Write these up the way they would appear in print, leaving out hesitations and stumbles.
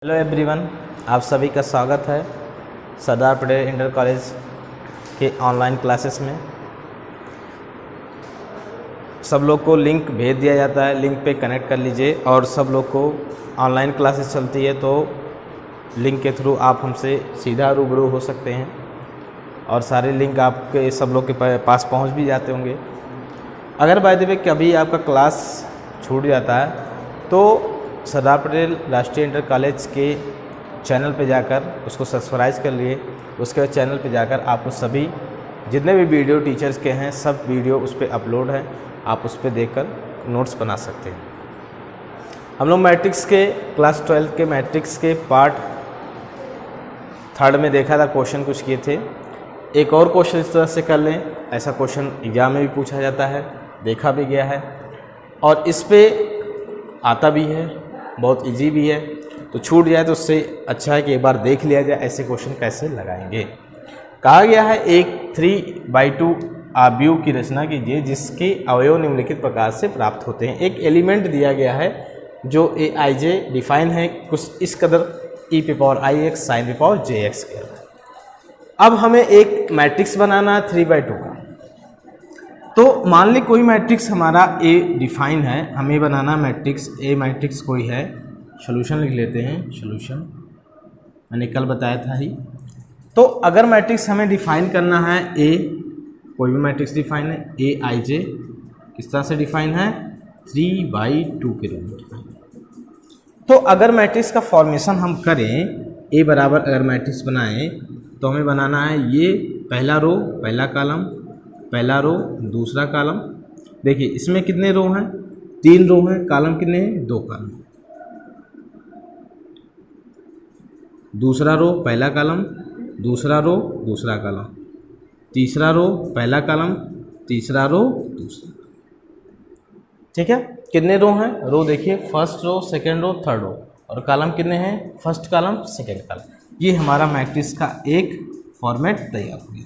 Hello everyone, आप सभी का स्वागत है सरदार पटेल इंटर कॉलेज के ऑनलाइन क्लासेस में। सब लोग को लिंक भेज दिया जाता है, लिंक पे कनेक्ट कर लीजिए। और सब लोग को ऑनलाइन क्लासेस चलती है तो लिंक के थ्रू आप हमसे सीधा रूबरू हो सकते हैं और सारे लिंक आपके सब लोग के पास पहुंच भी जाते होंगे। अगर बाय द वे कभी आपका क्लास छूट जाता है तो सरदार पटेल राष्ट्रीय इंटर कॉलेज के चैनल पे जाकर उसको सब्सक्राइब कर लिए। उसके चैनल पे जाकर आपको सभी जितने भी वीडियो टीचर्स के हैं सब वीडियो उस पर अपलोड है, आप उस पर देखकर नोट्स बना सकते हैं। हम लोग मैट्रिक्स के क्लास 12 के मैट्रिक्स के पार्ट 3 में देखा था, क्वेश्चन कुछ किए थे। एक और क्वेश्चन इस तरह से कर लें, ऐसा क्वेश्चन एग्जाम में भी पूछा जाता है, देखा भी गया है और इस पर आता भी है, बहुत इजी भी है। तो छूट जाए तो उससे अच्छा है कि एक बार देख लिया जाए ऐसे क्वेश्चन कैसे लगाएंगे। कहा गया है एक 3/2 आव्यूह की रचना कीजिए जिसके अवयव निम्नलिखित प्रकार से प्राप्त होते हैं। एक एलिमेंट दिया गया है जो aij डिफाइन है कुछ इस कदर e⁻ix sin⁻ jx के। अब हमें एक मैट्रिक्स बनाना है 3/2 का। तो मान ली कोई मैट्रिक्स हमारा ए डिफाइन है, हमें बनाना मैट्रिक्स ए। मैट्रिक्स कोई है, सॉल्यूशन लिख लेते हैं। सॉल्यूशन मैंने कल बताया था ही। तो अगर मैट्रिक्स हमें डिफाइन करना है ए, कोई भी मैट्रिक्स डिफाइन है aij किस तरह से डिफाइन है 3/2 के रूप में डिफाइन है। तो अगर मैट्रिक्स का फॉर्मेशन हम करें ए बराबर अगर मैट्रिक्स बनाएं तो हमें बनाना है ये पहला रो पहला कॉलम, पहला रो दूसरा कॉलम। देखिए इसमें कितने रो हैं, 3 रो हैं, कॉलम कितने हैं 2 कॉलम। दूसरा रो पहला कॉलम, दूसरा रो दूसरा कॉलम, तीसरा रो पहला कॉलम, तीसरा रो दूसरा। ठीक है, कितने रो हैं, रो देखिए first row second row third row, और कॉलम कितने हैं फर्स्ट कॉलम सेकंड कॉलम। ये हमारा मैट्रिक्स का एक फॉर्मेट तैयार हो गया।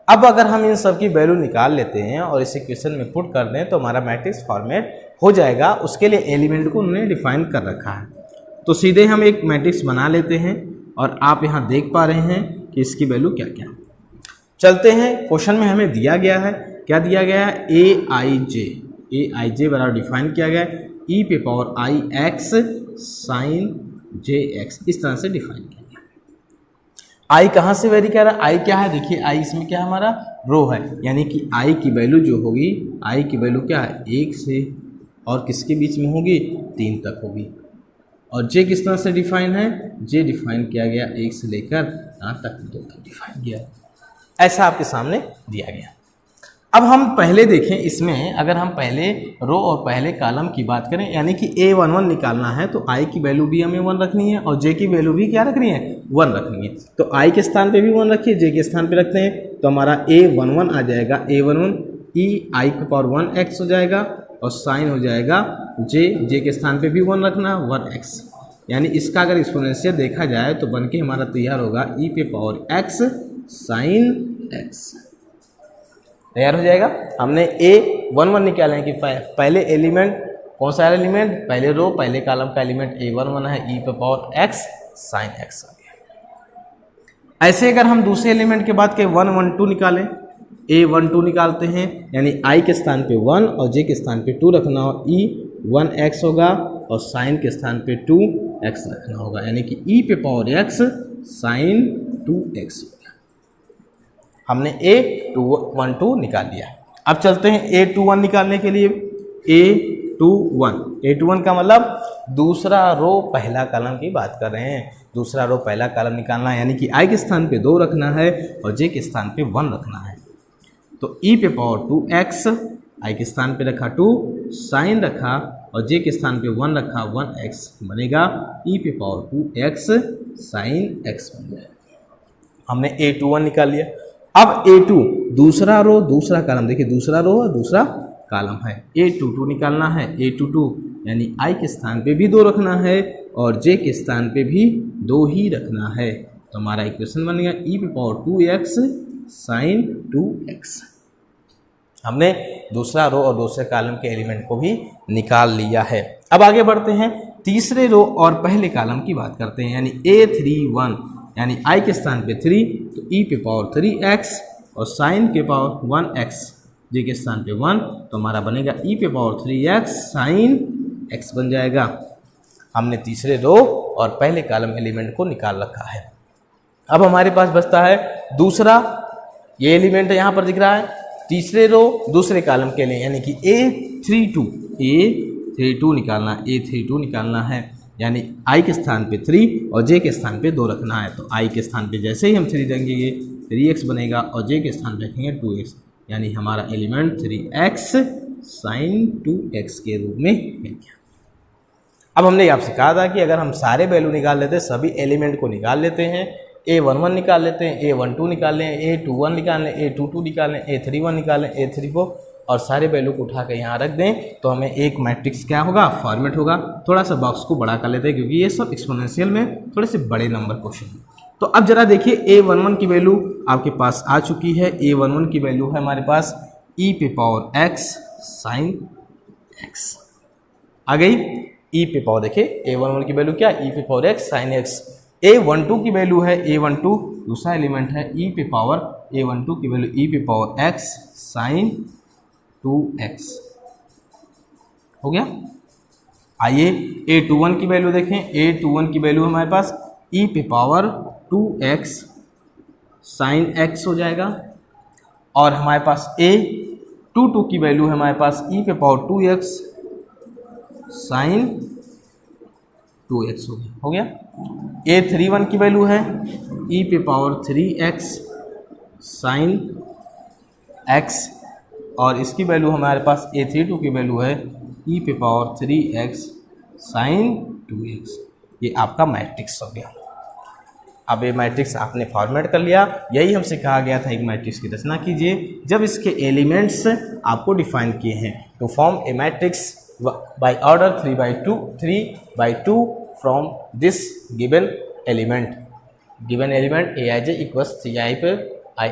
अब अगर हम इन सब की वैल्यू निकाल लेते हैं और इसे क्वेश्चन में पुट कर दें तो हमारा मैट्रिक्स फॉर्मेट हो जाएगा। उसके लिए एलिमेंट को उन्होंने डिफाइन कर रखा है। तो सीधे हम एक मैट्रिक्स बना लेते हैं और आप यहाँ देख पा रहे हैं कि इसकी वैल्यू क्या क्या। चलते हैं, क्वेश्चन में हमें दिया गया है, क्या दिया गया है aij बराबर डिफाइन किया गया है e⁻ix sin jx, इस तरह से डिफाइन किया। आई कहाँ से वेरी कर रहा है, आई क्या है, देखिए आई इसमें क्या है हमारा रो है, यानी कि आई की वैल्यू जो होगी, आई की वैल्यू क्या है 1 से और किसके बीच में होगी 3 तक होगी। और जे किस तरह से डिफाइन है, जे डिफाइन किया गया 1 से लेकर यहाँ तक 2 तक डिफाइन किया, ऐसा आपके सामने दिया गया। अब हम पहले देखें, इसमें अगर हम पहले रो और पहले कॉलम की बात करें यानी कि a11 निकालना है तो i की वैल्यू भी हमें 1 रखनी है और j की वैल्यू भी क्या रखनी है 1 रखनी है। तो i के स्थान पे भी 1 रखिए, j के स्थान पे रखते हैं तो हमारा a11 आ जाएगा, a11 ei⁻1x हो जाएगा और साइन हो जाएगा j के स्थान पे भी 1 रखना 1x, यानी इसका अगर एक्सपोनेंशियल देखा जाए तो बन के हमारा तैयार होगा e⁻x sin x तैयार हो जाएगा। हमने a11 निकाले कि पहले एलिमेंट कौन सा एलिमेंट, पहले रो पहले कॉलम का एलिमेंट a11 है e⁻x sin x आ गया। ऐसे अगर हम दूसरे एलिमेंट के बाद के 1 1 2 निकालें, a12 निकालते हैं यानी i के स्थान पे 1 और j के स्थान पे 2 रखना हो, e1x होगा और sin के स्थान पे 2x रखना होगा, यानी कि e⁻x sin 2x। हमने a12 निकाल लिया। अब चलते हैं a21 निकालने के लिए। a21 का मतलब दूसरा रो पहला कॉलम की बात कर रहे हैं, दूसरा रो पहला कॉलम निकालना है, यानी कि i के स्थान पे 2 रखना है और j के स्थान पे 1 रखना है। तो e⁻2x i के स्थान पे रखा 2, साइन रखा और j के स्थान पे 1 रखा 1x बनेगा e⁻2x sin x बन जाएगा। हमने a21 निकाल लिया। अब a2 दूसरा रो दूसरा कॉलम, देखिए दूसरा रो और दूसरा कॉलम है, a22 निकालना है। a22 यानी i के स्थान पे भी 2 रखना है और j के स्थान पे भी 2 ही रखना है। तो हमारा इक्वेशन बन गया e⁻2x sin 2x। हमने दूसरा रो और दूसरे कॉलम के एलिमेंट को भी निकाल लिया है। अब आगे बढ़ते हैं, तीसरे रो और पहले कॉलम की बात करते हैं, यानी A31 यानी i के स्थान पे 3 तो e पे पावर 3x और साइन के पावर 1x, j के स्थान पे 1 तो हमारा बनेगा e पे पावर 3x साइन x बन जाएगा। हमने तीसरे रो और पहले कॉलम एलिमेंट को निकाल रखा है। अब हमारे पास बचता है दूसरा, ये एलिमेंट यहाँ पर दिख रहा है तीसरे रो दूसरे कॉलम के लिए, यानी कि A32 निकालना है, यानी i के स्थान पे 3 और j के स्थान पे 2 रखना है। तो i के स्थान पे जैसे ही हम 3 रखेंगे 3x बनेगा और j के स्थान पे रखेंगे 2x, यानी हमारा एलिमेंट 3x साइन 2x के रूप में मिल गया। अब हमने आपसे कहा था कि अगर हम सारे वैल्यू निकाल लेते हैं, सभी एलिमेंट को निकाल लेते हैं, A11 निकाल लेते हैं, A12 निकाल लें, A21 निकाल लें, A22 निकाल लें, A31 निकाल लें, A34 और सारे वैल्यू को उठा कर यहाँ रख दें तो हमें एक मैट्रिक्स क्या होगा, फॉर्मेट होगा। थोड़ा सा बॉक्स को बड़ा कर लेते हैं क्योंकि ये सब एक्सपोनेंशियल में थोड़े से बड़े नंबर क्वेश्चन। तो अब जरा देखिए A11 की वैल्यू आपके पास आ चुकी है। A11 की वैल्यू है हमारे पास e पे पावर x साइन x आ गई। e पे पावर देखिए A11 की वैल्यू क्या, e पे power x sign x। A12 की वैल्यू है, A12 दूसरा एलिमेंट है, e पे पावर A12 की वैल्यू e पे पावर x साइन 2x हो गया। आइए A21 की वैल्यू देखें। A21 की वैल्यू हमारे पास e पे पावर 2x साइन x हो जाएगा और हमारे पास A22 की वैल्यू है हमारे पास e पे पावर 2x साइन 2x हो गया। A31 की वैल्यू है e पे पावर 3x साइन x और इसकी वैल्यू हमारे पास A32 की वैल्यू है e पे पावर 3x साइन 2x। ये आपका मैट्रिक्स हो गया। अब ये मैट्रिक्स आपने फॉर्मेट कर लिया। यही हमसे कहा गया था, एक मैट्रिक्स की रचना कीजिए जब इसके एलिमेंट्स आपको डिफाइन किए हैं। To form a matrix by order 3/2 from this given element aij equals 3i पे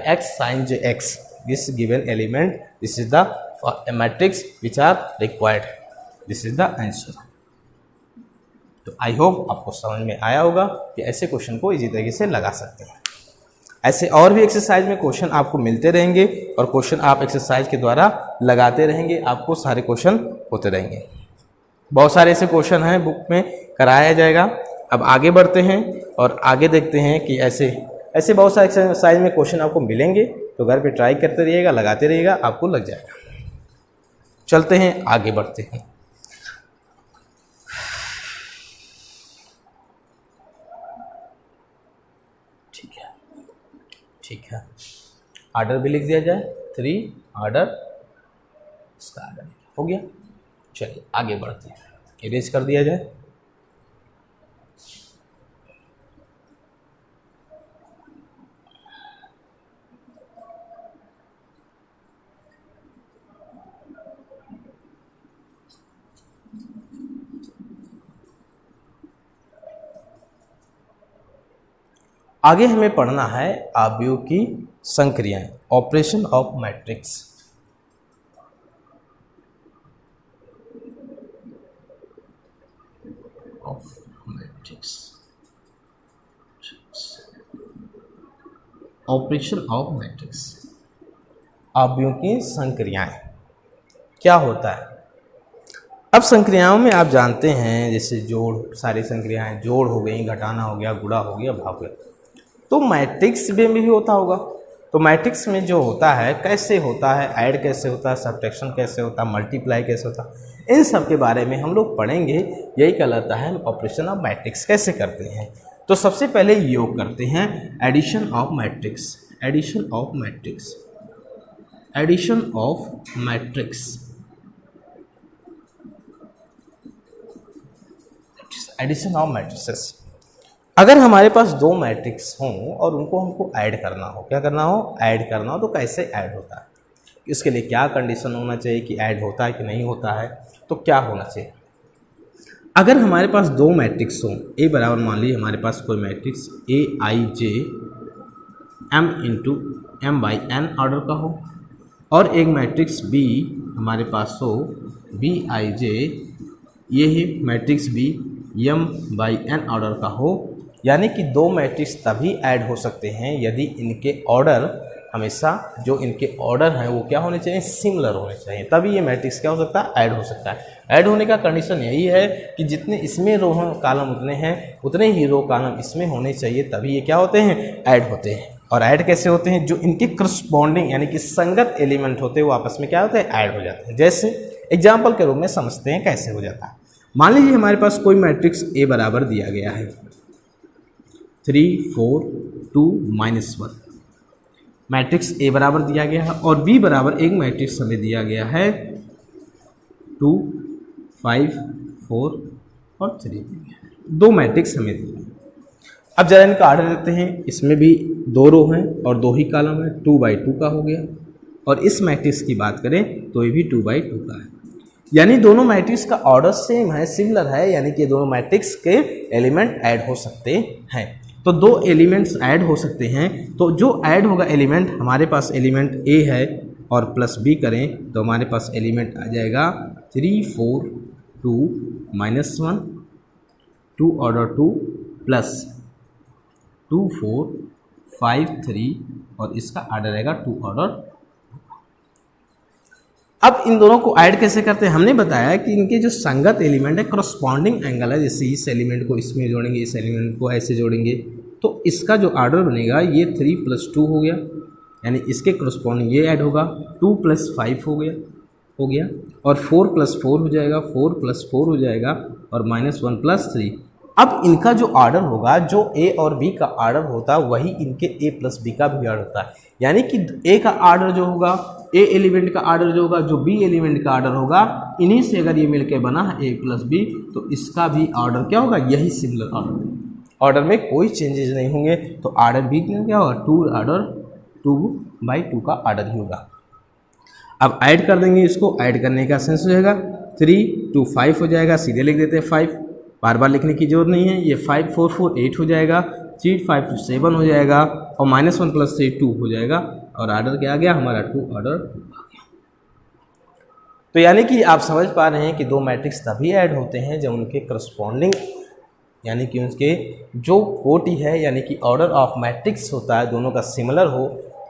ix sin jx, this given element, this is the matrix which are required, this is the answer। तो I hope आपको समझ में आया होगा कि ऐसे question को इजी तरीके से लगा सकते हैं। ऐसे और भी एक्सरसाइज में क्वेश्चन आपको मिलते रहेंगे और क्वेश्चन आप एक्सरसाइज के द्वारा लगाते रहेंगे, आपको सारे क्वेश्चन होते रहेंगे। बहुत सारे ऐसे क्वेश्चन हैं बुक में कराया जाएगा। अब आगे बढ़ते हैं और आगे देखते हैं कि ऐसे बहुत सारे एक्सरसाइज में क्वेश्चन आपको मिलेंगे, तो घर पे ट्राई करते रहिएगा, लगाते रहिएगा, आपको लग जाएगा। चलते हैं आगे बढ़ते हैं। ठीक है, ऑर्डर भी लिख दिया जाए, 3 ऑर्डर, इसका ऑर्डर हो गया। चलिए आगे बढ़ते हैं, इरेज कर दिया जाए। आगे हमें पढ़ना है अवयव की संक्रियाएं, operation of matrix. Operation of matrix, अवयव की संक्रियाएं क्या होता है। अब संक्रियाओं में आप जानते हैं जैसे जोड़, सारी संक्रियाएं जोड़ हो गई, घटाना हो गया, गुणा हो गया, भाग हो गया। तो मैट्रिक्स में भी होता होगा। तो मैट्रिक्स में जो होता है कैसे होता है, ऐड कैसे होता है, सब्ट्रैक्शन कैसे होता है, मल्टीप्लाई कैसे होता है, इन सब के बारे में हम लोग पढ़ेंगे। यही कहलाता है ऑपरेशन ऑफ मैट्रिक्स कैसे करते हैं। तो सबसे पहले योग करते हैं addition of matrix, addition of matrix, addition of matrix, addition of matrices. अगर हमारे पास 2 मैट्रिक्स हों और उनको हमको ऐड करना हो, क्या करना हो, ऐड करना हो, तो कैसे ऐड होता है, इसके लिए क्या कंडीशन होना चाहिए कि ऐड होता है कि नहीं होता है, तो क्या होना चाहिए। अगर हमारे पास 2 मैट्रिक्स हों, ए बराबर मान लीजिए हमारे पास कोई matrix Aij m into M by N order का हो और एक मैट्रिक्स B हमारे पास हो Bij, ये है matrix B m by n order का हो, यानी कि दो मैट्रिक्स तभी ऐड हो सकते हैं यदि इनके ऑर्डर हमेशा जो इनके ऑर्डर हैं वो क्या होने चाहिए, सिमिलर होने चाहिए, तभी ये मैट्रिक्स क्या हो सकता है, ऐड हो सकता है। ऐड होने का कंडीशन यही है कि जितने इसमें रो कॉलम उतने हैं, उतने ही रो कॉलम इसमें होने चाहिए, तभी ये क्या होते हैं, ऐड होते हैं। और ऐड कैसे होते हैं, जो इनके करस्पॉन्डिंग यानी कि संगत एलिमेंट होते हैं वो आपस में क्या होते हैं, ऐड हो जाते हैं। जैसे एग्जाम्पल के रूप में समझते हैं कैसे हो जाता है। मान लीजिए हमारे पास कोई मैट्रिक्स ए बराबर दिया गया है 3 4 2 -1, मैट्रिक्स ए बराबर दिया गया है, और बी बराबर एक मैट्रिक्स हमें दिया गया है 2 5 4 और 3, दो मैट्रिक्स हमें दिए हैं। अब जरा इनका ऑर्डर देते हैं, इसमें भी दो रो हैं और दो ही कॉलम है, 2 बाई 2 का हो गया, और इस मैट्रिक्स की बात करें तो ये भी 2 बाई 2 का है, यानी दोनों मैट्रिक्स का ऑर्डर सेम है, सिमिलर है, यानी कि दोनों मैट्रिक्स के एलिमेंट ऐड हो सकते हैं। तो दो एलिमेंट्स ऐड हो सकते हैं, तो जो ऐड होगा एलिमेंट, हमारे पास एलिमेंट ए है और प्लस बी करें तो हमारे पास एलिमेंट आ जाएगा 3 4 2 -1 2 ऑर्डर 2 प्लस 2 4 5 3 और इसका ऑर्डर रहेगा 2 ऑर्डर। अब इन दोनों को ऐड कैसे करते हैं, हमने बताया कि इनके जो संगत एलिमेंट है, करस्पॉन्डिंग एंगल है, जैसे इस एलिमेंट को इसमें जोड़ेंगे, इस एलिमेंट को ऐसे जोड़ेंगे, तो इसका जो ऑर्डर बनेगा ये 3 + 2 हो गया, यानी इसके करस्पॉन्डिंग ये ऐड होगा, 2 + 5 हो गया और 4 + 4 हो जाएगा, 4 + 4 हो जाएगा और -1 + 3। अब इनका जो ऑर्डर होगा, जो ए और बी का ऑर्डर होता है वही इनके ए प्लस बी का भी ऑर्डर होता है, यानी कि ए का ऑर्डर जो होगा, ए एलिमेंट का ऑर्डर जो होगा, जो बी एलिमेंट का ऑर्डर होगा, इन्हीं से अगर ये मिलकर बना है ए प्लस बी, तो इसका भी ऑर्डर क्या होगा, यही सिमिलर ऑर्डर में कोई चेंजेस नहीं होंगे, तो ऑर्डर भी क्या होगा, 2 बाई 2 का ऑर्डर ही होगा। अब ऐड कर देंगे इसको, ऐड करने का सेंस हो जाएगा, 3 2 5 हो जाएगा, सीधे लिख देते हैं 5, बार बार लिखने की जरूरत नहीं है, ये 5 4 4 8 हो जाएगा, 3 5 2 7 हो जाएगा और -1 + 3 2 हो जाएगा, और ऑर्डर क्या आ गया हमारा, 2 ऑर्डर आ गया। तो यानी कि आप समझ पा रहे हैं कि दो मैट्रिक्स तभी ऐड होते हैं जब उनके करस्पॉन्डिंग यानी कि उसके जो कोटि है यानी कि ऑर्डर ऑफ मैट्रिक्स होता है दोनों का सिमिलर हो,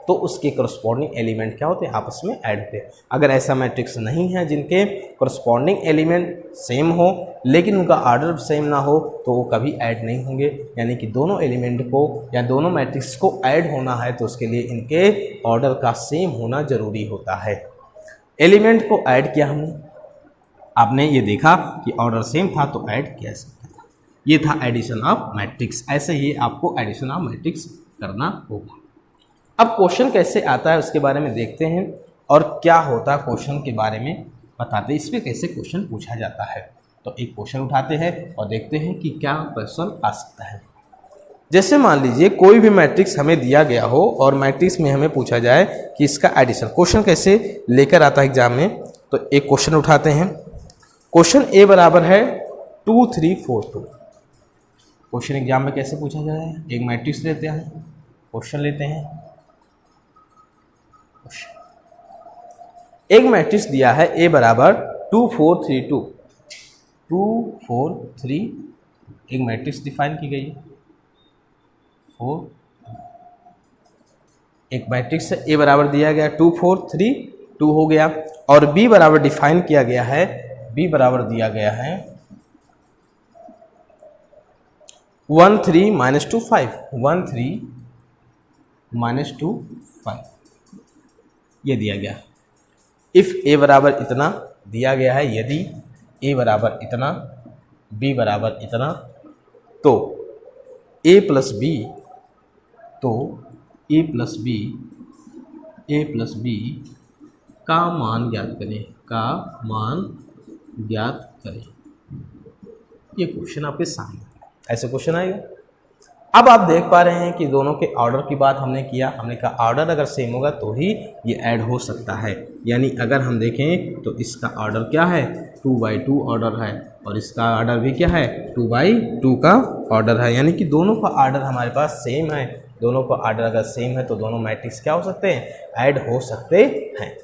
तो उसके करस्पॉन्डिंग एलिमेंट क्या होते हैं, आपस में ऐड होते हैं। अगर ऐसा मैट्रिक्स नहीं है जिनके करस्पॉन्डिंग एलिमेंट सेम हो लेकिन उनका ऑर्डर सेम ना हो, तो वो कभी ऐड नहीं होंगे, यानी कि दोनों एलिमेंट को या दोनों मैट्रिक्स को ऐड होना है तो उसके लिए इनके ऑर्डर का सेम होना जरूरी होता है। एलिमेंट को ऐड किया हमने, आपने ये देखा कि ऑर्डर सेम था तो ऐड किया सकता था, ये था एडिशन ऑफ मैट्रिक्स। ऐसे ही आपको एडिशन ऑफ मैट्रिक्स करना होगा। अब क्वेश्चन कैसे आता है उसके बारे में देखते हैं, और क्या होता है क्वेश्चन के बारे में बताते हैं, इस पर कैसे क्वेश्चन पूछा जाता है। तो एक क्वेश्चन उठाते हैं और देखते हैं कि क्या क्वेश्चन आ सकता है। जैसे मान लीजिए कोई भी मैट्रिक्स हमें दिया गया हो और मैट्रिक्स में हमें पूछा जाए कि इसका एडिशन, क्वेश्चन कैसे लेकर आता है एग्जाम में। तो एक क्वेश्चन उठाते हैं, क्वेश्चन ए बराबर है 2 3 4 2। क्वेश्चन एग्जाम में कैसे पूछा जाए, एक मैट्रिक्स लेते हैं, क्वेश्चन लेते हैं, एक मैट्रिक्स दिया है ए बराबर 2 4 3 2 2 4 3, एक मैट्रिक्स डिफाइन की गई है 4, एक मैट्रिक्स ए बराबर दिया गया 2 4 3 2 हो गया, और बी बराबर डिफाइन किया गया है, बी बराबर दिया गया है 1 3 -2 5, 1 3 -2 5 ये दिया गया। इफ़ ए बराबर इतना दिया गया है, यदि ए बराबर इतना, बी बराबर इतना, तो ए प्लस बी, तो ए प्लस बी का मान ज्ञात करें, का मान ज्ञात करें। ये क्वेश्चन आपके सामने ऐसे क्वेश्चन आएगा। अब आप देख पा रहे हैं कि दोनों के ऑर्डर की बात हमने किया, हमने कहा ऑर्डर अगर सेम होगा तो ही ये ऐड हो सकता है, यानी अगर हम देखें तो इसका ऑर्डर क्या है, 2 बाई 2 ऑर्डर है, और इसका ऑर्डर भी क्या है, 2 बाई 2 का ऑर्डर है, यानी कि दोनों का ऑर्डर हमारे पास सेम है। दोनों का ऑर्डर अगर सेम है तो दोनों मैट्रिक्स क्या हो सकते हैं, ऐड हो सकते हैं।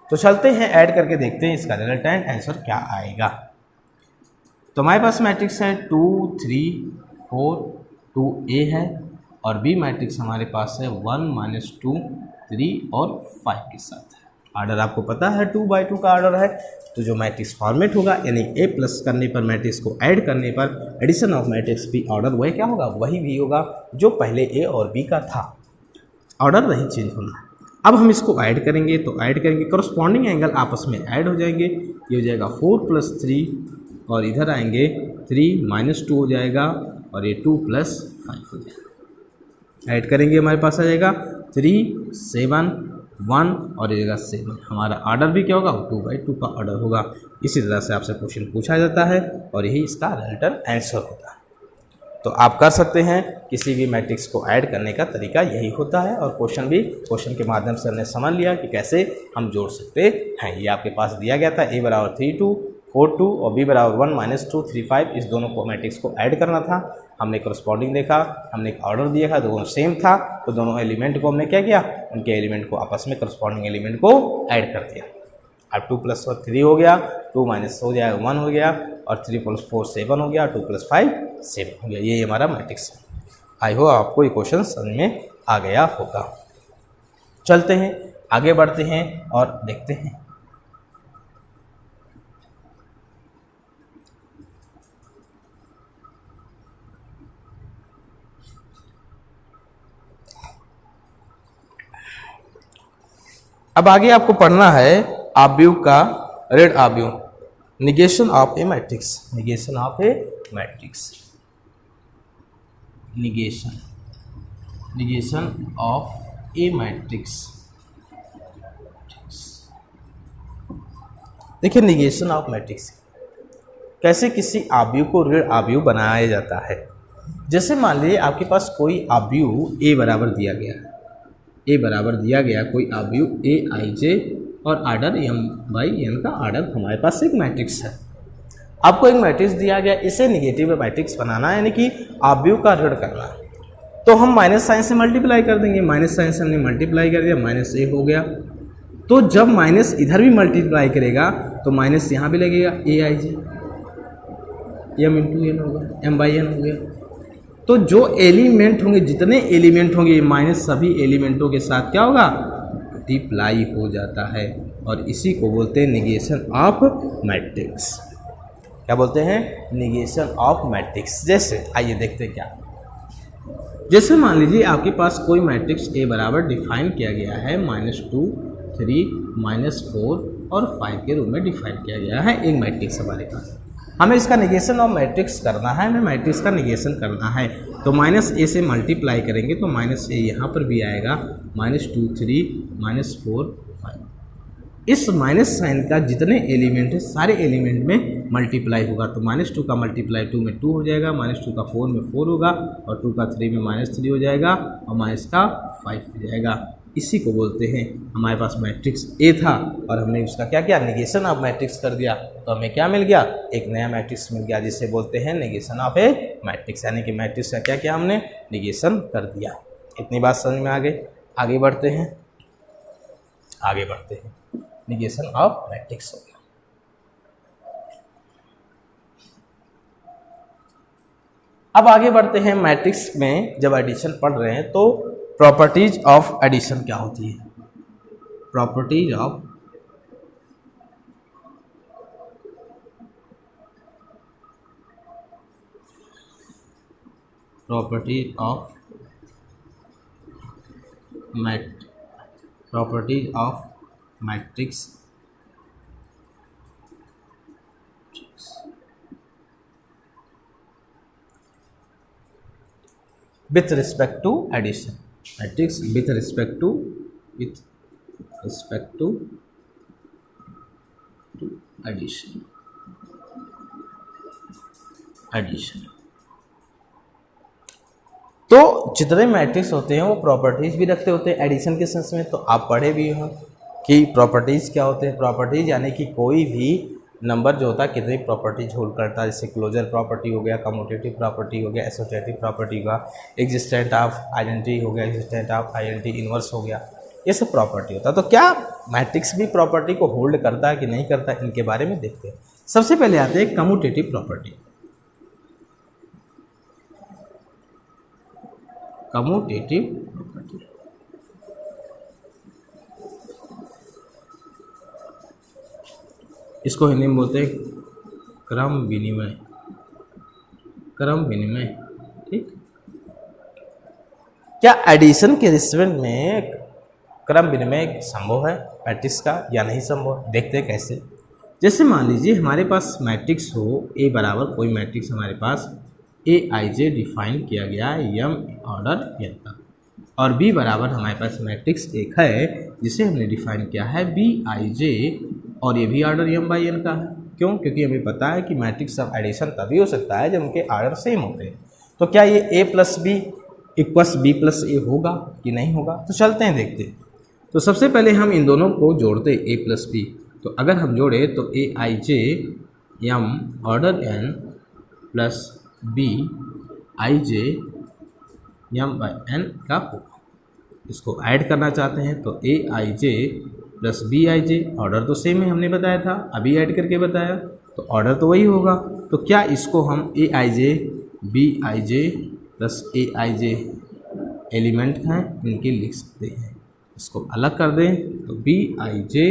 तो चलते हैं ऐड करके देखते हैं इसका रिजल्टेंट आंसर क्या आएगा। तो हमारे पास मैट्रिक्स है 2 3 4 2 ए है, और बी मैट्रिक्स हमारे पास है 1 -2 3 और 5 के साथ है। ऑर्डर आपको पता है 2/2 का ऑर्डर है, तो जो मैट्रिक्स फॉर्मेट होगा यानी ए प्लस करने पर मैट्रिक्स को ऐड करने पर addition of matrix B order वही क्या होगा, वही भी होगा जो पहले ए और बी का था, ऑर्डर नहीं चेंज होना। अब हम इसको ऐड करेंगे, तो ऐड करेंगे करस्पॉन्डिंग एंगल आपस में ऐड हो जाएंगे, ये हो जाएगा 4 + 3 और इधर आएंगे 3 -2 हो जाएगा और ये 2 + 5 हो जाएगा। ऐड करेंगे हमारे पास आ जाएगा 3 7 1 और ये 7। हमारा ऑर्डर भी क्या होगा, 2/2 का ऑर्डर होगा। इसी तरह से आपसे क्वेश्चन पूछा जाता है और यही इसका रिलेटेड आंसर होता है। तो आप कर सकते हैं, किसी भी मैट्रिक्स को ऐड करने का तरीका यही होता है, और क्वेश्चन के माध्यम से हमने समझ लिया कि कैसे हम जोड़ सकते हैं। ये आपके पास दिया गया था, a = 3 2 4 2 और b = 1 -2 3 5, इस दोनों को मैट्रिक्स को ऐड करना था। हमने करस्पॉन्डिंग देखा, हमने एक ऑर्डर दिया था, दोनों सेम था, तो दोनों एलिमेंट को हमने क्या किया, उनके एलिमेंट को आपस में करस्पॉन्डिंग एलिमेंट को ऐड कर दिया। अब 2 + 3 हो गया, 2 - हो जाएगा 1 हो गया, और 3 + 4 7 हो गया, 2 + 5 7 हो गया। ये हमारा मैट्रिक्स है। आई होप आपको ये क्वेश्चन समझ में आ गया होगा। चलते हैं आगे बढ़ते हैं और देखते हैं। अब आगे आपको पढ़ना है आव्यूह का ऋण आव्यूह, negation of A matrix, negation of A matrix, negation of A matrix. देखिए निगेशन ऑफ मैट्रिक्स कैसे किसी आव्यूह को ऋण आव्यूह बनाया जाता है। जैसे मान लीजिए आपके पास कोई आव्यूह ए बराबर दिया गया है, ए बराबर दिया गया कोई आव्यूह ए आई जे और ऑर्डर m/n का ऑर्डर हमारे पास एक मैट्रिक्स है। आपको एक मैट्रिक्स दिया गया, इसे निगेटिव मैट्रिक्स बनाना है, यानी कि आव्यूह का ऋण करना है। तो हम माइनस साइन से मल्टीप्लाई कर देंगे, माइनस साइन से हमने मल्टीप्लाई कर दिया, -a हो गया। तो जब माइनस इधर भी मल्टीप्लाई करेगा तो माइनस यहाँ भी लगेगा, a i j m/n होगा, m/n हो गया। तो जो एलिमेंट होंगे, जितने एलिमेंट होंगे, माइनस सभी एलिमेंटों के साथ क्या होगा, मल्टीप्लाई हो जाता है, और इसी को बोलते हैं निगेशन ऑफ मैट्रिक्स। क्या बोलते हैं, निगेशन ऑफ मैट्रिक्स। जैसे आइए देखते हैं क्या, जैसे मान लीजिए आपके पास कोई मैट्रिक्स ए बराबर डिफाइन किया गया है -2 3 -4 और 5 के रूप में डिफाइन किया गया है एक मैट्रिक्स हमारे पास। हमें इसका निगेशन ऑफ मैट्रिक्स करना है, हमें मैट्रिक्स का निगेशन करना है। तो -a से मल्टीप्लाई करेंगे तो -a यहाँ पर भी आएगा, -2 3 -4 5। इस माइनस साइन का जितने एलिमेंट है सारे एलिमेंट में मल्टीप्लाई होगा। तो -2 का मल्टीप्लाई 2 में 2 हो जाएगा, -2 का 4 में 4 होगा, और 2 का 3 में -3 हो जाएगा, और माइनस का 5 हो जाएगा। इसी को बोलते हैं, हमारे पास मैट्रिक्स ए था और हमने उसका क्या किया, निगेशन ऑफ मैट्रिक्स कर दिया, तो हमें क्या मिल गया, एक नया मैट्रिक्स मिल गया, जिसे बोलते हैं निगेशन ऑफ ए मैट्रिक्स। यानी कि मैट्रिक्स का क्या किया हमने, निगेशन कर दिया। इतनी बात समझ में आ गई। आगे बढ़ते हैं, निगेशन ऑफ मैट्रिक्स हो गया। अब आगे बढ़ते हैं, मैट्रिक्स में जब एडिशन पढ़ रहे हैं तो प्रॉपर्टीज ऑफ एडिशन क्या होती है, properties of matrix with respect to addition, matrix with respect to addition। तो जितने मैट्रिक्स होते हैं वो प्रॉपर्टीज भी रखते होते हैं एडिशन के सेंस में। तो आप पढ़े भी हो कि प्रॉपर्टीज क्या होते हैं। प्रॉपर्टीज यानी कि कोई भी नंबर जो होता है कितनी प्रॉपर्टीज होल्ड करता है, जैसे क्लोजर प्रॉपर्टी हो गया, कम्यूटेटिव प्रॉपर्टी हो गया, एसोसिएटिव प्रॉपर्टी का, एग्जिस्टेंट ऑफ आइडेंटिटी हो गया, एग्जिस्टेंट ऑफ आइडेंटिटी इनवर्स हो गया, ये सब प्रॉपर्टी होता है। तो क्या मैट्रिक्स भी प्रॉपर्टी को होल्ड करता है कि नहीं करता, इनके बारे में देखते हैं। सबसे पहले आते हैं कम्यूटेटिव प्रॉपर्टी। Commutative property. इसको हिंदी में बोलते हैं क्रम विनिमय, क्रम विनिमय। ठीक, क्या एडिशन के रिस्पेक्ट में क्रम विनिमय संभव है मैट्रिक्स का या नहीं संभव? देखते हैं कैसे। जैसे मान लीजिए हमारे पास मैट्रिक्स हो ए बराबर कोई मैट्रिक्स हमारे पास ए आई जे डिफाइन किया गया है यम ऑर्डर एन का, और बी बराबर हमारे पास मैट्रिक्स एक है जिसे हमने डिफाइन किया है बी आई जे, और ये भी ऑर्डर एम बाई एन का है। क्यों? क्योंकि हमें पता है कि मैट्रिक्स ऑफ एडिशन तभी हो सकता है जब उनके ऑर्डर सेम होते हैं। तो क्या ये A plus B equals B plus A होगा कि नहीं होगा? तो चलते हैं देखते हैं। तो सबसे पहले हम इन दोनों को जोड़ते ए प्लस बी। तो अगर हम जोड़े तो A I J M order N plus B I J M by N का होगा। इसको ऐड करना चाहते हैं तो A I J plus B I J, order तो सेम है हमने बताया था, अभी ऐड करके बताया तो ऑर्डर तो वही होगा। तो क्या इसको हम A I J B I J plus A I J element हैं इनके लिख सकते हैं। इसको अलग कर दें तो बी आई जे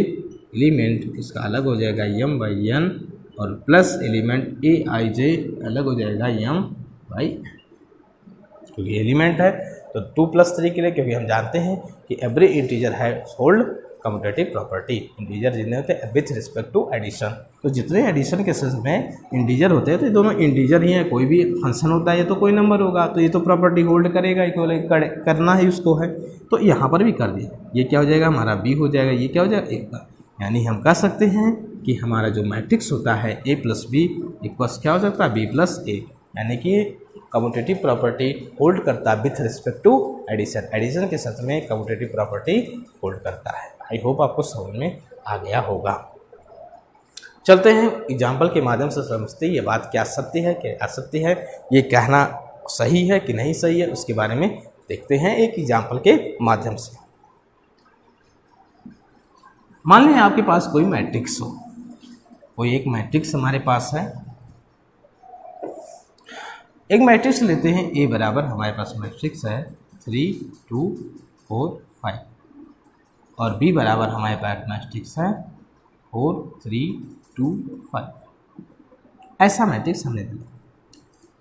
एलिमेंट इसका अलग हो जाएगा यम बाई एन, और प्लस एलिमेंट ए आई जे अलग हो जाएगा यम बाई, क्योंकि एलिमेंट है तो 2+3 के लिए, क्योंकि हम जानते हैं कि एवरी इंटीजर है होल्ड कम्यूटेटिव प्रॉपर्टी। इंटीजर जितने होते हैं विथ रिस्पेक्ट टू एडिशन, तो जितने एडिशन के सेंस में इंटीजर होते हैं तो ये दोनों इंटीजर ही हैं। कोई भी फंक्शन होता है ये तो कोई नंबर होगा, तो ये तो प्रॉपर्टी होल्ड करेगा, इक्वल करना ही उसको है। तो यहाँ पर भी कर दिया, ये क्या हो जाएगा हमारा बी हो जाएगा, ये क्या हो जाएगा ए का। यानी हम कह सकते हैं कि हमारा जो मैट्रिक्स होता है ए प्लस बी इक्वल्स क्या हो सकता है बी प्लस ए, यानी कि कम्यूटेटिव प्रॉपर्टी होल्ड करता है with respect to addition. Addition के साथ में कम्यूटेटिव प्रॉपर्टी होल्ड करता है। आई होप आपको समझ में आ गया होगा। चलते हैं एग्जाम्पल के माध्यम से समझते हैं ये बात क्या सत्य है क्या असत्य है, ये कहना सही है कि नहीं सही है, उसके बारे में देखते हैं एक एग्जाम्पल के माध्यम से। मान लें आपके पास कोई मैट्रिक्स हो, कोई एक मैट्रिक्स हमारे पास है। एक मैट्रिक्स लेते हैं ए बराबर हमारे पास मैट्रिक्स है 3 2 4 5, और बी बराबर हमारे पास मैट्रिक्स है 4 3 2 5। ऐसा मैट्रिक्स हमने दिया।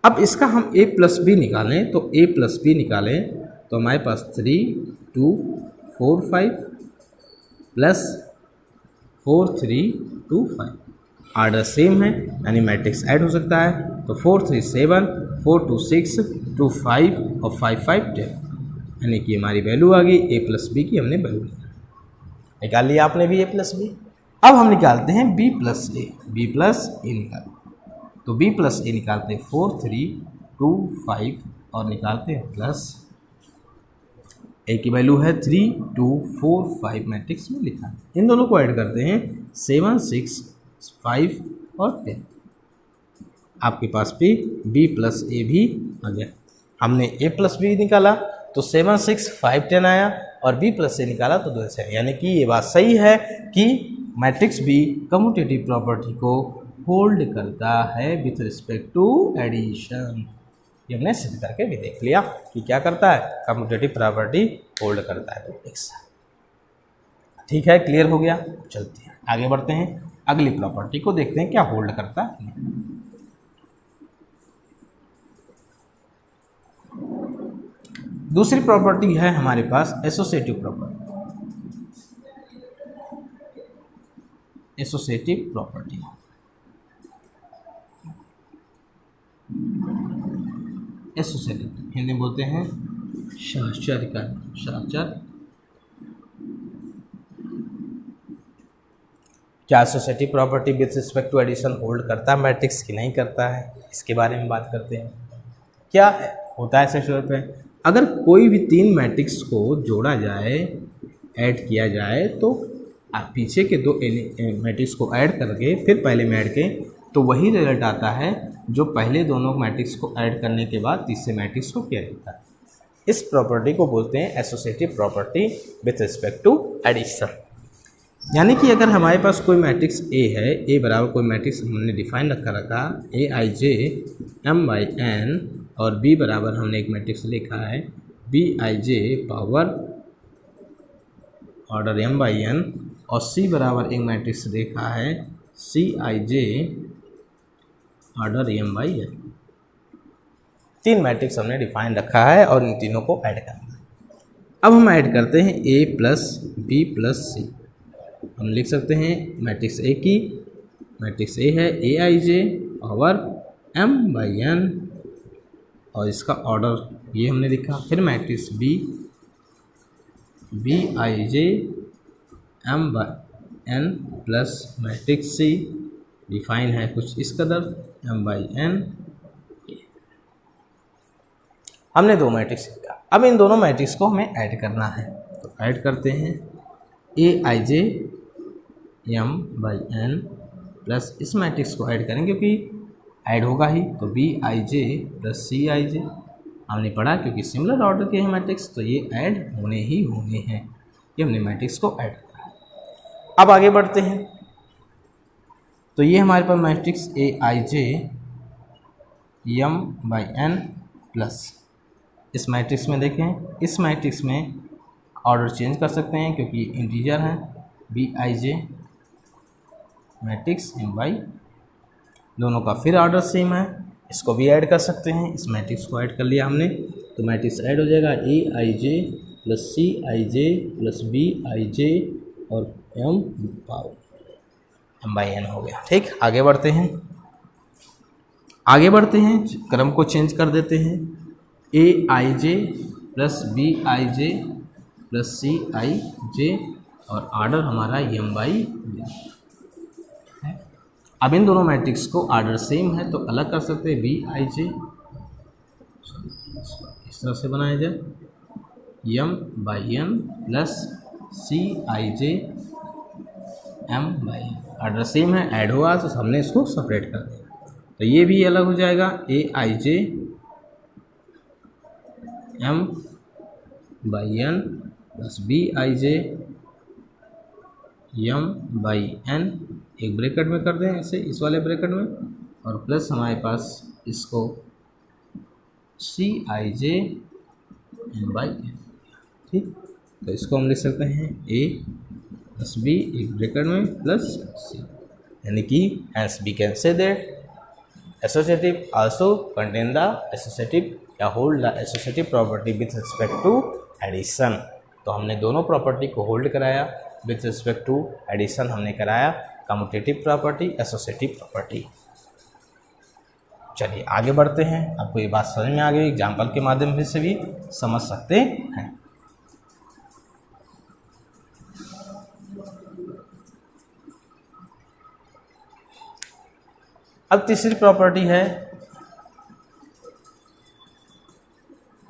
अब इसका हम ए प्लस बी निकालें तो ए प्लस बी निकालें तो हमारे पास 3 2 4 5 प्लस 4 3 2 5। ऑर्डर सेम है यानी मैट्रिक्स ऐड हो सकता है। तो 4 3 7 4 2 6 2 5 और 5 5 10, यानी कि हमारी वैल्यू आ गई ए प्लस बी की। हमने वैल्यू निकाल लिया आपने भी ए प्लस बी। अब हम निकालते हैं बी प्लस ए, बी प्लस ए निकालते तो बी प्लस ए निकालते हैं 4 3 2 5 और निकालते हैं प्लस ए की वैल्यू है 3 2 4 5 मैट्रिक्स में लिखा है। इन दोनों को ऐड करते हैं 7 6 5 और 10। आपके पास भी बी प्लस ए भी आ गया। हमने ए प्लस बी निकाला तो 7 6 5 10 आया, और बी प्लस ए निकाला तो 2 से, यानी कि ये बात सही है कि मैट्रिक्स बी कम्यूटेटिव प्रॉपर्टी को होल्ड करता है विथ रिस्पेक्ट टू एडिशन। ये हमने सिद्ध करके भी देख लिया कि क्या करता है, कम्यूटेटिव प्रॉपर्टी होल्ड करता है मैट्रिक्स। ठीक है, क्लियर हो गया। चलते हैं आगे बढ़ते हैं, अगली प्रॉपर्टी को देखते हैं क्या होल्ड करता है। दूसरी प्रॉपर्टी है हमारे पास associative property. Associative property associative Hindi में बोलते हैं साहचर्य का, साहचर्य। क्या associative property with respect to addition hold करता है मैट्रिक्स की नहीं करता है, इसके बारे में बात करते हैं। क्या होता है एसोसिएटिव पे, अगर कोई भी 3 मैट्रिक्स को जोड़ा जाए, ऐड किया जाए, तो पीछे के 2 मैट्रिक्स को ऐड करके फिर पहले में ऐड करें तो वही रिजल्ट आता है जो पहले दोनों मैट्रिक्स को ऐड करने के बाद तीसरे मैट्रिक्स को किया जाता है। इस प्रॉपर्टी को बोलते हैं associative property with respect to addition. यानी कि अगर हमारे पास कोई मैट्रिक्स ए है, ए बराबर कोई मैट्रिक्स हमने डिफाइन रखा A I J M by N, और बी बराबर हमने एक मैट्रिक्स लिखा है B I J power order m by n और C बराबर एक मैट्रिक्स देखा है C I J order m by n। तीन मैट्रिक्स हमने डिफाइन रखा है और इन तीनों को ऐड करना है। अब हम ऐड करते हैं a प्लस बी प्लस सी। हम लिख सकते हैं मैट्रिक्स ए की, मैट्रिक्स ए है A I J power m by n और इसका ऑर्डर ये हमने लिखा। फिर matrix B I J m by n plus matrix C define है कुछ इस कदर m बाई n। हमने दो मैट्रिक्स लिखा। अब इन दोनों मैट्रिक्स को हमें ऐड करना है, तो ऐड करते हैं A I J m by n plus इस मैट्रिक्स को ऐड करेंगे क्योंकि ऐड होगा ही, तो B I J plus C I जे। हमने पढ़ा क्योंकि सिमिलर ऑर्डर के हैं मैट्रिक्स तो ये ऐड होने ही होने हैं। ये हमने मैट्रिक्स को ऐड करा है। अब आगे बढ़ते हैं, तो ये हमारे पास matrix A I J m by n plus इस मैट्रिक्स में देखें, इस मैट्रिक्स में ऑर्डर चेंज कर सकते हैं क्योंकि इंटीजर है B I J matrix m by, दोनों का फिर ऑर्डर सेम है, इसको भी ऐड कर सकते हैं। इस मैट्रिक्स को ऐड कर लिया हमने तो मैट्रिक्स ऐड हो जाएगा A I J plus C I J plus B I J और m बाई n हो गया। ठीक, आगे बढ़ते हैं, क्रम को चेंज कर देते हैं। A I J plus B I J plus C I J और ऑर्डर हमारा m बाई n। अब इन दोनों मैट्रिक्स को ऑर्डर सेम है तो अलग कर सकते हैं बी आई जे, इस तरह से बनाया जाए m by n plus C I J m by n। Order same है, ऐड हुआ तो हमने इसको सेपरेट कर दिया तो ये भी अलग हो जाएगा A I J m by n plus B I J m by n, एक ब्रैकेट में कर दें ऐसे इस वाले ब्रैकेट में, और प्लस हमारे पास इसको C I J m by n। ठीक, तो इसको हम लिख सकते हैं a प्लस b एक ब्रैकेट में प्लस c, यानी कि as we can say that associative also contain the associative या hold the associative property with respect to addition. तो हमने दोनों प्रॉपर्टी को होल्ड कराया विथ रिस्पेक्ट टू एडिशन, हमने कराया कम्यूटेटिव प्रॉपर्टी एसोसिएटिव प्रॉपर्टी। चलिए आगे बढ़ते हैं, आपको ये बात समझ में आ गई, एग्जाम्पल के माध्यम से भी समझ सकते हैं। अब तीसरी प्रॉपर्टी है,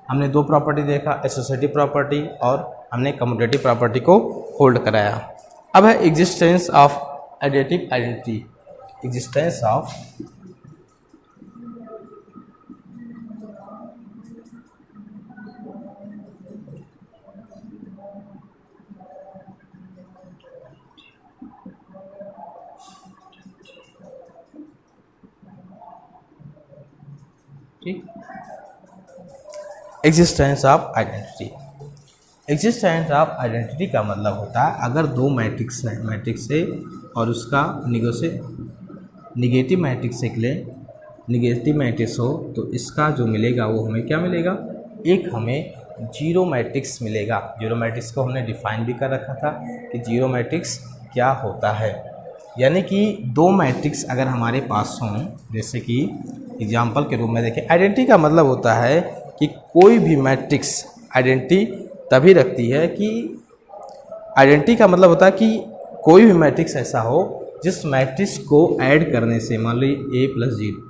हमने दो प्रॉपर्टी देखा एसोसिएटिव प्रॉपर्टी और हमने कम्यूटेटिव प्रॉपर्टी को होल्ड कराया। अब है existence of additive identity, existence of existence of identity. Existence of identity का मतलब होता है अगर दो मैट्रिक्स है, मैट्रिक्स है और उसका निगेटिव मैट्रिक्स के लिए निगेटिव मैट्रिक्स हो तो इसका जो मिलेगा वो हमें क्या मिलेगा, एक हमें जीरो मैट्रिक्स मिलेगा। जीरो मैट्रिक्स को हमने डिफाइन भी कर रखा था कि जीरो मैट्रिक्स क्या होता है, यानी कि दो मैट्रिक्स अगर हमारे पास हों, जैसे कि एग्जाम्पल के रूप में देखें, आइडेंटिटी का मतलब होता है कि कोई भी मैट्रिक्स आइडेंटिटी तभी रखती है कि आइडेंटिटी का मतलब होता है कि कोई भी मैट्रिक्स ऐसा हो जिस मैट्रिक्स को ऐड करने से, मान लीजिए a प्लस जीरो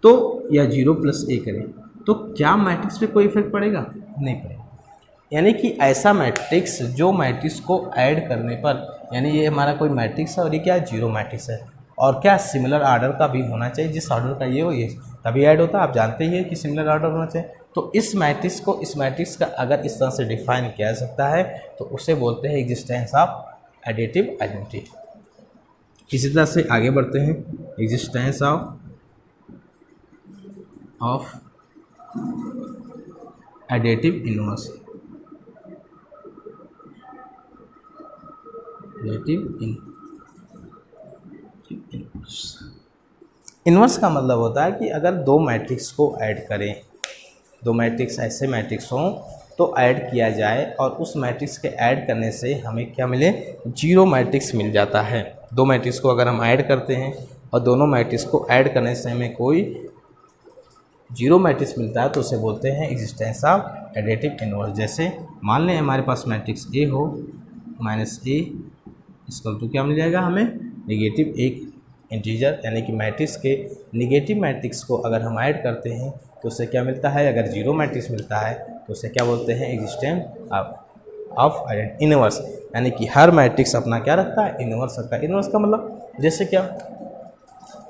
तो या जीरो प्लस a करें तो क्या मैट्रिक्स पे कोई इफेक्ट पड़ेगा, नहीं पड़ेगा। यानी कि ऐसा मैट्रिक्स जो मैट्रिक्स को ऐड करने पर, यानी ये हमारा कोई मैट्रिक्स है और ये क्या जीरो मैट्रिक्स है, और क्या सिमिलर आर्डर का भी होना चाहिए, जिस ऑर्डर का ये हो ये तभी ऐड होता है। आप जानते ही है कि सिमिलर ऑर्डर होना चाहिए। तो इस मैट्रिक्स को, इस मैट्रिक्स का अगर इस तरह से डिफाइन किया जा सकता है तो उसे बोलते हैं एग्जिस्टेंस ऑफ एडिटिव आइडेंटिटी। इसी तरह से आगे बढ़ते हैं, existence of additive inverse, inverse का मतलब होता है कि अगर दो मैट्रिक्स को ऐड करें, दो मैट्रिक्स ऐसे मैट्रिक्स हों तो ऐड किया जाए और उस मैट्रिक्स के ऐड करने से हमें क्या मिले, जीरो मैट्रिक्स मिल जाता है। दो मैट्रिक्स को अगर हम ऐड करते हैं और दोनों मैट्रिक्स को ऐड करने से हमें कोई जीरो मैट्रिक्स मिलता है तो उसे बोलते हैं एग्जिस्टेंस ऑफ एडिटिव इनवर्स। जैसे मान लें हमारे पास मैट्रिक्स ए हो, माइनस ए इसका तो क्या मिल जाएगा हमें, नेगेटिव एक इंटीजर, यानी कि मैट्रिक्स के नेगेटिव मैट्रिक्स को अगर हम ऐड करते हैं तो उससे क्या मिलता है, अगर जीरो मैट्रिक्स मिलता है तो उसे क्या बोलते हैं, एग्जिस्टेंस ऑफ इनवर्स, यानी कि हर मैट्रिक्स अपना क्या रखता है, इनवर्स रखता है। इनवर्स का मतलब जैसे क्या,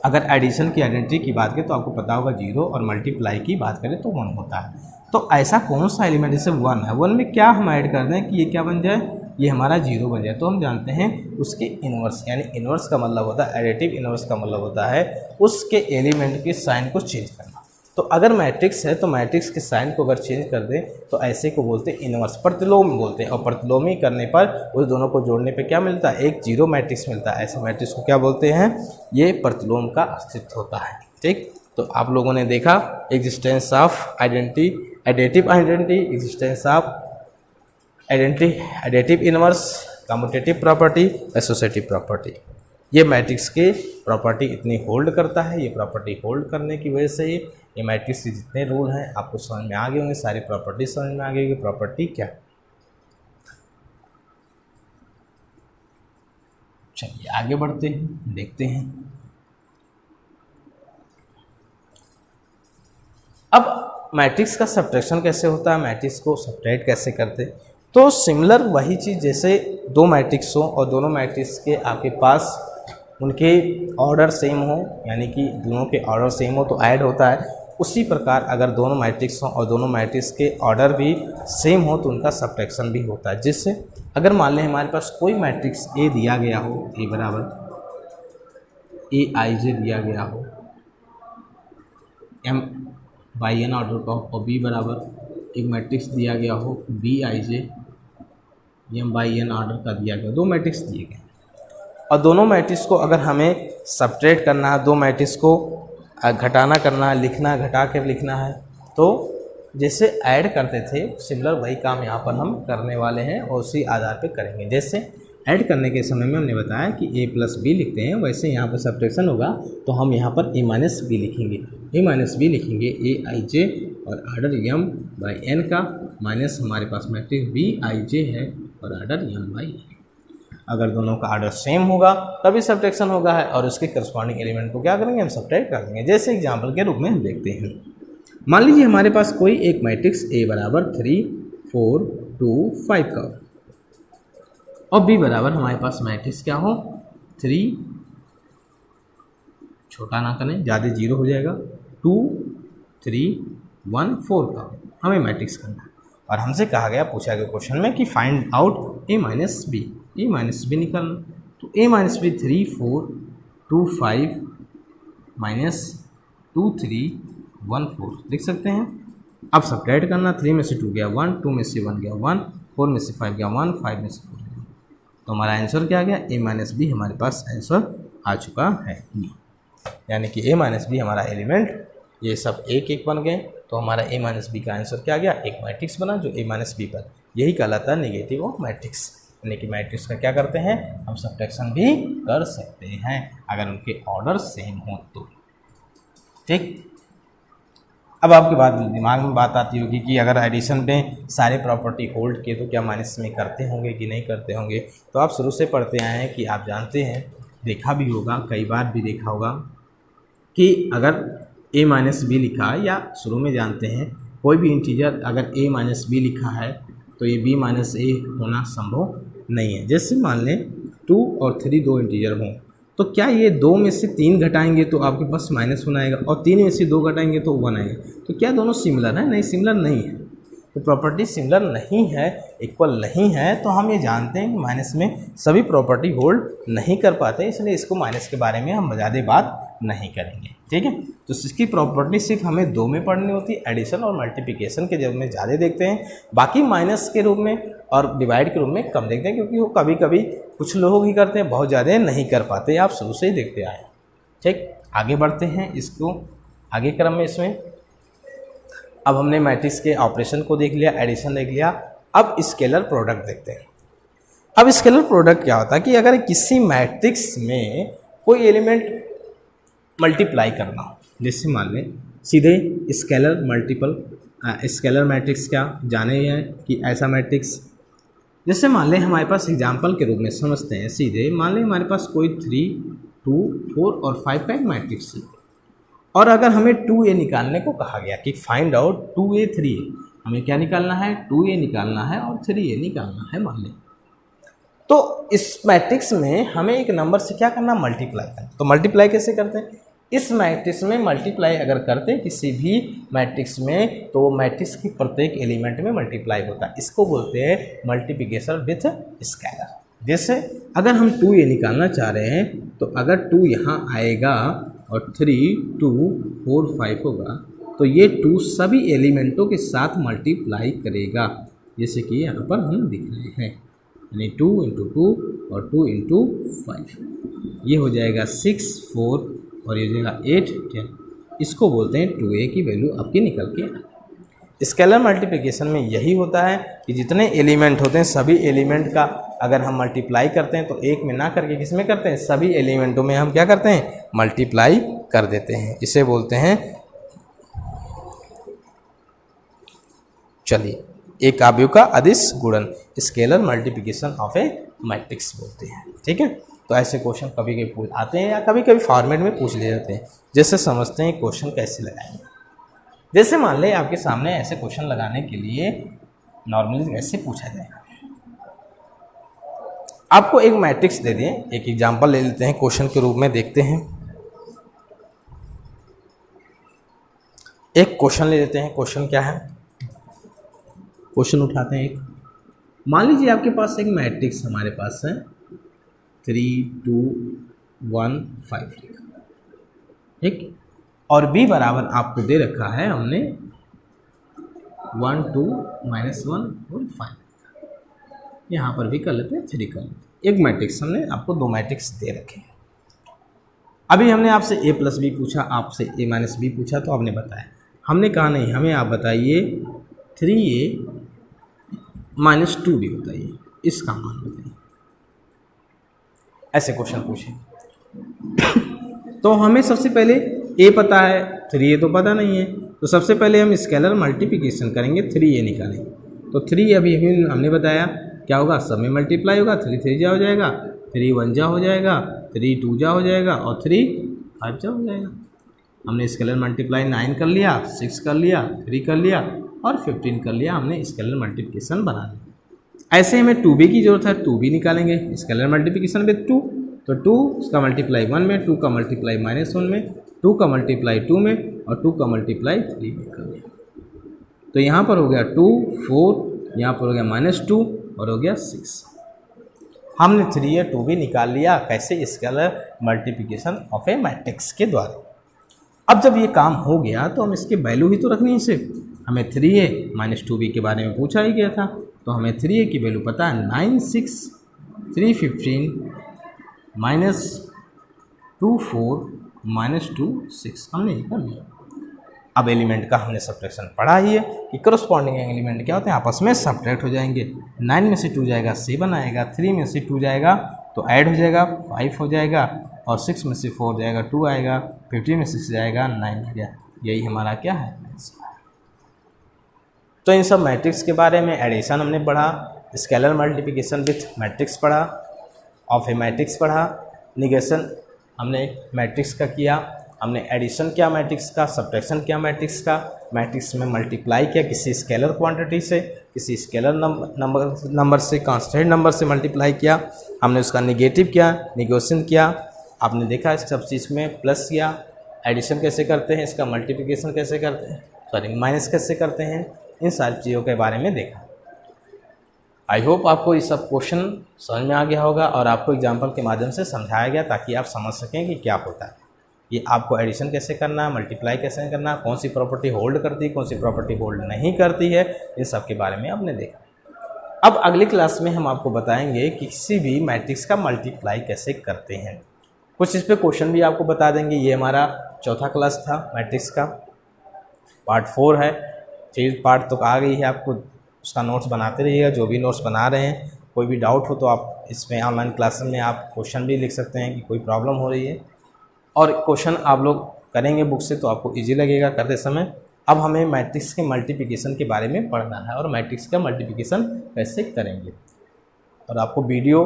अगर एडिशन की आइडेंटिटी की बात करें तो आपको पता होगा जीरो, और मल्टीप्लाई की बात करें तो 1 होता है। तो ऐसा कौन सा एलिमेंट, जैसे 1 है, 1 में क्या हम ऐड कर दें कि ये क्या बन जाए, ये हमारा जीरो बन जाए, तो हम जानते हैं उसके इनवर्स, यानी इनवर्स का मतलब होता है, एडिटिव इनवर्स का मतलब होता है उसके एलिमेंट के साइन को चेंज करना। तो अगर मैट्रिक्स है तो मैट्रिक्स के साइन को अगर चेंज कर दें तो ऐसे को बोलते हैं इनवर्स, प्रतिलोम बोलते हैं, और प्रतिलोमी करने पर उस दोनों को जोड़ने पे क्या मिलता है, एक जीरो मैट्रिक्स मिलता है। ऐसे मैट्रिक्स को क्या बोलते हैं, ये प्रतिलोम का अस्तित्व होता है। ठीक, तो आप लोगों ने देखा existence of identity, additive identity, existence of identity, additive inverse, commutative property, associative property. ये मैट्रिक्स के प्रॉपर्टी इतनी होल्ड करता है। ये प्रॉपर्टी होल्ड करने की वजह से ये मैट्रिक्स के जितने रूल हैं आपको समझ में आ गए होंगे, सारी प्रॉपर्टी समझ में आ गई होगी। प्रॉपर्टी क्या, चलिए आगे बढ़ते हैं, देखते हैं। अब मैट्रिक्स का सब्ट्रैक्शन कैसे होता है, मैट्रिक्स को सब्ट्रैक्ट कैसे करते, तो सिमिलर वही चीज़, जैसे दो मैट्रिक्स हो और दोनों मैट्रिक्स के आपके पास उनके ऑर्डर सेम हो, यानी कि दोनों के ऑर्डर सेम हो तो ऐड होता है। उसी प्रकार अगर दोनों मैट्रिक्स हों और दोनों मैट्रिक्स के ऑर्डर भी सेम हो तो उनका सब्ट्रैक्शन भी होता है। जिससे अगर मान लें हमारे पास कोई मैट्रिक्स ए दिया गया हो, ए बराबर ए आई जे दिया गया हो एम बाई एन ऑर्डर का, और बी बराबर एक मैट्रिक्स दिया गया हो B I J M by N order का दिया गया, दो मैट्रिक्स दिए गए और दोनों मैट्रिक्स को अगर हमें सब्ट्रैक्ट करना है, दो मैट्रिक्स को घटाना करना है, लिखना घटा कर लिखना है, तो जैसे ऐड करते थे सिमिलर वही काम यहाँ पर हम करने वाले हैं और उसी आधार पे करेंगे। जैसे ऐड करने के समय में हमने बताया कि a प्लस बी लिखते हैं, वैसे यहाँ पर सब्ट्रैक्शन होगा तो हम यहाँ पर a माइनस बी लिखेंगे, a माइनस बी लिखेंगे, ए आई जे और आर्डर m बाई n का, माइनस हमारे पास मैट्रिक्स बी आई जे है और आर्डर m बाई n। अगर दोनों का आर्डर सेम होगा तभी सब्ट्रैक्शन होगा है और उसके करस्पॉन्डिंग एलिमेंट को क्या करेंगे, हम सब्ट्रैक्ट कर देंगे। जैसे एग्जाम्पल के रूप में हम देखते हैं, मान लीजिए हमारे पास कोई एक मैट्रिक्स a बराबर 3 4 2 5 का और b बराबर हमारे पास मैट्रिक्स क्या हो 3, छोटा ना करें ज़्यादा जीरो हो जाएगा, 2 3 1 4 का हमें मैट्रिक्स करना है। और हमसे कहा गया, पूछा गया क्वेश्चन में कि find out a minus B, A minus B निकालना। तो a माइनस बी 3 4 2 5 माइनस 2 3 1 4 लिख सकते हैं। अब सब्ट्रैक्ट करना, 3 में से 2 गया 1, 2 में से 1 गया 1, 4 में से 5 गया 1, 5 में से 4 गया। तो हमारा आंसर क्या गया, a माइनस बी हमारे पास आंसर आ चुका है, यानी कि a माइनस बी हमारा एलिमेंट ये सब एक एक बन गए। तो हमारा a माइनस बी का आंसर क्या गया, एक मैट्रिक्स बना जो a माइनस बी पर, यही कहलाता है नेगेटिव ऑफ मैट्रिक्स। यानी कि मैट्रिक्स का क्या करते हैं, हम सब्ट्रैक्शन भी कर सकते हैं अगर उनके ऑर्डर सेम हो तो। ठीक, अब आपके बाद दिमाग में बात आती होगी कि अगर एडिशन में सारे प्रॉपर्टी होल्ड किए तो क्या माइनस में करते होंगे कि नहीं करते होंगे। तो आप शुरू से पढ़ते आए हैं कि आप जानते हैं, देखा भी होगा, कई बार भी देखा होगा कि अगर a माइनस बी लिखा है, या शुरू में जानते हैं कोई भी इंटीजर अगर a माइनस बी लिखा है तो ये b माइनस a होना संभव नहीं है। जैसे मान लें 2 और 3 दो इंटीजर हों तो क्या ये 2 में से 3 घटाएंगे तो आपके पास माइनस 1 आएगा और 3 में से 2 घटाएंगे तो 1 आएगा। तो क्या दोनों सिमिलर है, नहीं सिमिलर नहीं है। तो प्रॉपर्टी सिमिलर नहीं है, इक्वल नहीं है, तो हम ये जानते हैं कि माइनस में सभी प्रॉपर्टी होल्ड नहीं कर पाते, इसलिए इसको माइनस के बारे में हम ज़्यादा बात नहीं करेंगे। ठीक है, तो इसकी प्रॉपर्टी सिर्फ हमें दो में पढ़नी होती है, एडिशन और मल्टीप्लिकेशन के जब में ज़्यादा देखते हैं, बाकी माइनस के रूप में और डिवाइड के रूप में कम देखते हैं, क्योंकि वो कभी कभी कुछ लोग ही करते हैं, बहुत ज़्यादा नहीं कर पाते, आप शुरू से ही देखते आए। ठीक, आगे बढ़ते हैं इसको आगे क्रम में। इसमें अब हमने मैट्रिक्स के ऑपरेशन को देख लिया, एडिशन देख लिया, अब स्केलर प्रोडक्ट देखते हैं। अब स्केलर प्रोडक्ट क्या होता है कि अगर किसी मैट्रिक्स में कोई एलिमेंट मल्टीप्लाई करना हो, जैसे मान लें सीधे स्केलर मल्टीपल स्केलर मैट्रिक्स क्या जाने हैं कि ऐसा मैट्रिक्स, जैसे मान लें हमारे पास एग्जांपल के रूप में समझते हैं, सीधे मान लें हमारे पास कोई 3, 2, 4 और 5 का एक मैट्रिक्स है, और अगर हमें 2a निकालने को कहा गया कि फाइंड आउट 2a 3a, हमें क्या निकालना है, 2a निकालना है और 3a निकालना है मान लें, तो इस मैट्रिक्स में हमें एक नंबर से क्या करना, मल्टीप्लाई करना। तो मल्टीप्लाई कैसे करते हैं, इस मैट्रिक्स में मल्टीप्लाई अगर करते हैं किसी भी मैट्रिक्स में, तो मैट्रिक्स की प्रत्येक एलिमेंट में मल्टीप्लाई होता है, इसको बोलते हैं मल्टीप्लिकेशन विथ स्केलर। जैसे अगर हम 2a निकालना चाह रहे हैं, तो अगर 2 यहाँ आएगा और 3, 2, 4, 5 होगा, तो ये 2 सभी एलिमेंटों के साथ मल्टीप्लाई करेगा, जैसे कि यहाँ पर हम दिख रहे हैं, यानी 2 × 2 और 2 × 5, ये हो जाएगा 6, 4 और ये हो जाएगा 8, 10। इसको बोलते हैं 2a की वैल्यू आपकी निकल के आए। स्केलर मल्टीप्लिकेशन में यही होता है कि जितने एलिमेंट होते हैं सभी एलिमेंट का अगर हम मल्टीप्लाई करते हैं, तो एक में ना करके किस में करते हैं, सभी एलिमेंटों में हम क्या करते हैं, मल्टीप्लाई कर देते हैं। इसे बोलते हैं, चलिए, एक आव्यूह का अदिश गुणन, scalar multiplication of A matrix बोलते हैं। ठीक है, तो ऐसे क्वेश्चन कभी कभी पूछ आते हैं या कभी कभी फॉर्मेट में पूछ ले जाते हैं। जैसे समझते हैं क्वेश्चन कैसे लगाएंगे। जैसे मान लें आपके सामने ऐसे क्वेश्चन लगाने के लिए नॉर्मली ऐसे पूछा जाएगा, आपको एक मैट्रिक्स दे दें, एक एग्जांपल ले लेते हैं क्वेश्चन के रूप में, देखते हैं। एक क्वेश्चन ले लेते हैं, क्वेश्चन क्या है, क्वेश्चन उठाते हैं एक, मान लीजिए आपके पास एक मैट्रिक्स हमारे पास है 3, 2, 1, 5 लिखा, ठीक, और b बराबर आपको दे रखा है हमने 1, 2, -1 और 5, यहाँ पर भी कर लेते हैं 3 कर लेते हैं। एक मैट्रिक्स हमने आपको दो मैट्रिक्स दे रखे हैं। अभी हमने आपसे a + b पूछा, आपसे a - b पूछा, तो आपने बताया, हमने कहा नहीं, हमें आप बताइए 3a - 2b बताइए, इसका मान बताइए, ऐसे क्वेश्चन पूछे। तो हमें सबसे पहले a पता है, 3a तो पता नहीं है, तो सबसे पहले हम स्केलर मल्टीप्लिकेशन करेंगे, 3a निकालेंगे। तो 3 अभी हमने बताया क्या होगा, सब में मल्टीप्लाई होगा, 3 3 जा हो जाएगा, 3 1 जा हो जाएगा, 3 2 जा हो जाएगा और 3 5 जा हो जाएगा। हमने स्केलर मल्टीप्लाई 9 कर लिया, 6 कर लिया, 3 कर लिया और 15 कर लिया, हमने स्केलर मल्टीप्लिकेशन बना लिया। ऐसे हमें 2b की जरूरत है, 2b निकालेंगे, स्केलर मल्टीप्लिकेशन विद 2, तो 2 का मल्टीप्लाई 1 में, 2 का मल्टीप्लाई -1 में, 2 का मल्टीप्लाई 2 में और 2 का मल्टीप्लाई 3 में कर लिया। तो यहाँ पर हो गया 2, 4, यहाँ पर हो गया -2 और हो गया 6। हमने 3a 2b निकाल लिया, कैसे, scalar multiplication of A matrix के द्वारा। अब जब ये काम हो गया तो हम इसकी वैल्यू ही तो रखनी है सिर्फ। हमें 3a - 2b के बारे में पूछा ही गया था, तो हमें 3a की वैल्यू पता है 9, 6, 3, 15 -2, 4 -2, 6, हमने ये कर लिया। अब एलिमेंट का हमने सब्ट्रैक्शन पढ़ा ही है कि करस्पॉन्डिंग एलिमेंट क्या होते हैं, आपस में सब्ट्रैक्ट हो जाएंगे। 9 में से 2 जाएगा 7 आएगा, 3 में से 2 जाएगा तो ऐड हो जाएगा 5 हो जाएगा, और 6 में से 4 जाएगा 2 आएगा, 15 में 6 जाएगा 9 आ गया। यही हमारा क्या है, तो इन सब मैट्रिक्स के बारे में एडिशन हमने पढ़ा, स्केलर मल्टीप्लिकेशन विथ मैट्रिक्स पढ़ा, ऑफ ए मैट्रिक्स पढ़ा, निगेशन हमने मैट्रिक्स का किया, हमने एडिशन किया मैट्रिक्स का, सब्ट्रैक्शन किया मैट्रिक्स का, मैट्रिक्स में मल्टीप्लाई किया किसी स्केलर क्वांटिटी से, किसी स्केलर नंबर से, कांस्टेंट नंबर से मल्टीप्लाई किया, हमने उसका निगेटिव किया, निगेशन किया। आपने देखा इस सब चीज़ में प्लस किया, एडिशन कैसे करते हैं, इसका मल्टीप्लिकेशन कैसे करते हैं, सॉरी माइनस कैसे करते हैं, इन सारी चीज़ों के बारे में देखा। आई होप आपको ये सब क्वेश्चन समझ में आ गया होगा और आपको एग्जाम्पल के माध्यम से समझाया गया ताकि आप समझ सकें कि क्या होता है। ये आपको एडिशन कैसे करना है, मल्टीप्लाई कैसे करना है, कौन सी प्रॉपर्टी होल्ड करती है, कौन सी प्रॉपर्टी होल्ड नहीं करती है, इन सब के बारे में आपने देखा। अब अगली क्लास में हम आपको बताएंगे कि किसी भी मैट्रिक्स का मल्टीप्लाई कैसे करते हैं। कुछ इस पे क्वेश्चन भी आपको बता देंगे। ये हमारा चौथा क्लास था मैट्रिक्स का, पार्ट 4 है। 3 पार्ट तो आ गई है, आपको उसका नोट्स बनाते रहिएगा। जो भी नोट्स बना रहे हैं, कोई भी डाउट हो तो आप इसमें ऑनलाइन क्लास में आप क्वेश्चन भी लिख सकते हैं कि कोई प्रॉब्लम हो रही है, और क्वेश्चन आप लोग करेंगे बुक से तो आपको ईजी लगेगा करते समय। अब हमें मैट्रिक्स के मल्टीप्लिकेशन के बारे में पढ़ना है और मैट्रिक्स का मल्टीप्लिकेशन कैसे करेंगे। और आपको वीडियो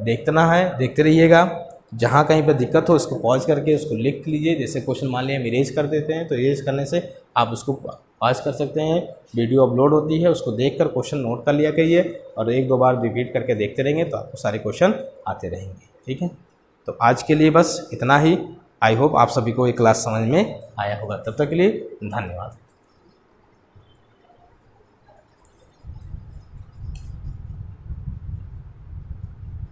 देखते रहिएगा। जहाँ कहीं पर दिक्कत हो इसको पॉज करके उसको लिख लीजिए। जैसे क्वेश्चन मान लिया हम इरेज कर देते हैं तो इरेज करने से आप उसको पॉज कर सकते हैं। वीडियो अपलोड होती है, उसको देखकर क्वेश्चन नोट कर लिया करिए और 1-2 बार रिपीट करके देखते रहेंगे तो आपको सारे क्वेश्चन आते रहेंगे। ठीक है, तो आज के लिए बस इतना ही। आई होप आप सभी को ये क्लास समझ में आया होगा। तब तक के लिए धन्यवाद।